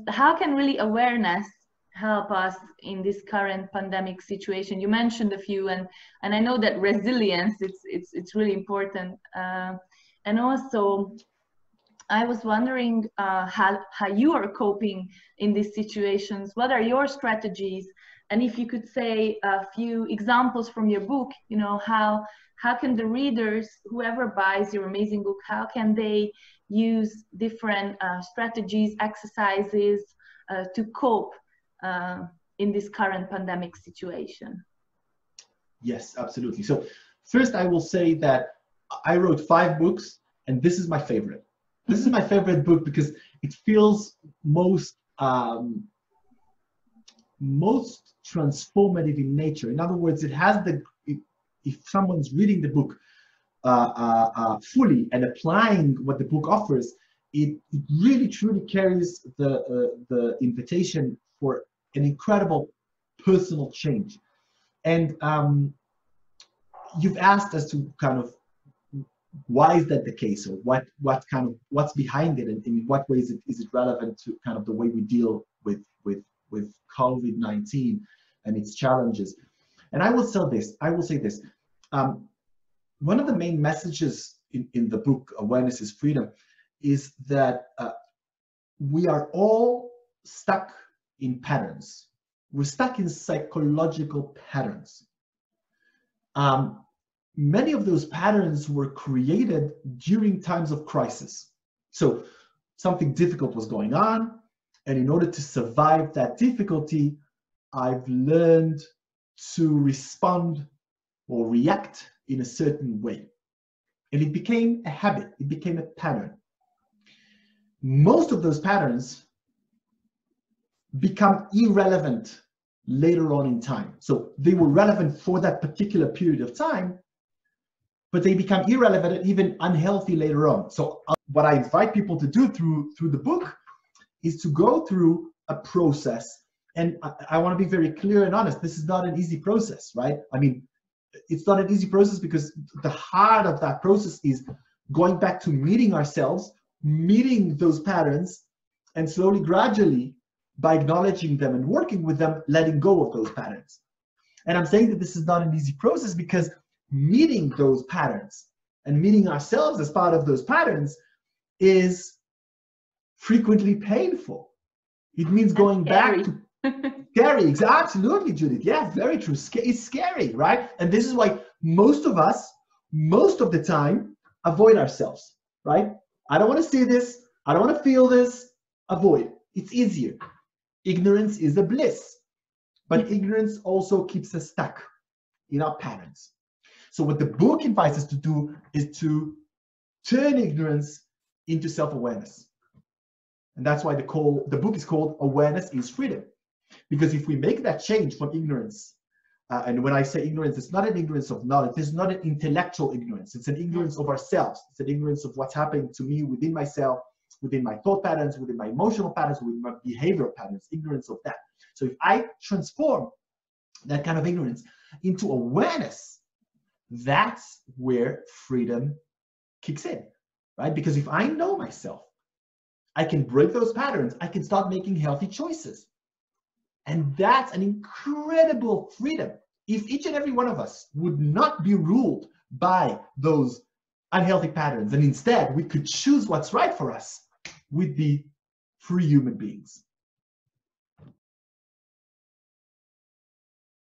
how can really awareness help us in this current pandemic situation? You mentioned a few, and I know that resilience, it's really important. And also, I was wondering how you are coping in these situations. What are your strategies? And if you could say a few examples from your book, you know, how can the readers, whoever buys your amazing book, how can they use different strategies, exercises to cope in this current pandemic situation? Yes, absolutely. So first I will say that I wrote 5 books, and this is my favorite. This is my favorite book because it feels most transformative in nature. In other words, it has if someone's reading the book fully and applying what the book offers, it really truly carries the invitation for an incredible personal change. And you've asked us to kind of, why is that the case, or what's behind it, and in what ways is it relevant to kind of the way we deal with COVID-19 and its challenges? And I will say this. One of the main messages in the book, Awareness is Freedom, is that we are all stuck in patterns. We're stuck in psychological patterns. Many of those patterns were created during times of crisis. So something difficult was going on, and in order to survive that difficulty, I've learned to respond or react in a certain way. And it became a habit, it became a pattern. Most of those patterns become irrelevant later on in time. So they were relevant for that particular period of time, but they become irrelevant and even unhealthy later on. So what I invite people to do through the book is to go through a process. And I want to be very clear and honest, this is not an easy process, right? I mean, it's not an easy process because the heart of that process is going back to meeting ourselves, meeting those patterns, and slowly, gradually, by acknowledging them and working with them, letting go of those patterns. And I'm saying that this is not an easy process because meeting those patterns and meeting ourselves as part of those patterns is frequently painful. It means going back to scary. Absolutely, Judith. Yeah, very true. It's scary, right? And this is why most of us, most of the time, avoid ourselves, right? I don't want to see this. I don't want to feel this. Avoid. It's easier. Ignorance is a bliss, but ignorance also keeps us stuck in our patterns. So what the book invites us to do is to turn ignorance into self-awareness. And that's why the book is called Awareness is Freedom. Because if we make that change from ignorance, and when I say ignorance, it's not an ignorance of knowledge, it's not an intellectual ignorance, it's an ignorance of ourselves, it's an ignorance of what's happening to me within myself, within my thought patterns, within my emotional patterns, within my behavioral patterns, ignorance of that. So if I transform that kind of ignorance into awareness, that's where freedom kicks in, right? Because if I know myself, I can break those patterns, I can start making healthy choices. And that's an incredible freedom. If each and every one of us would not be ruled by those unhealthy patterns, and instead we could choose what's right for us, we'd be free human beings.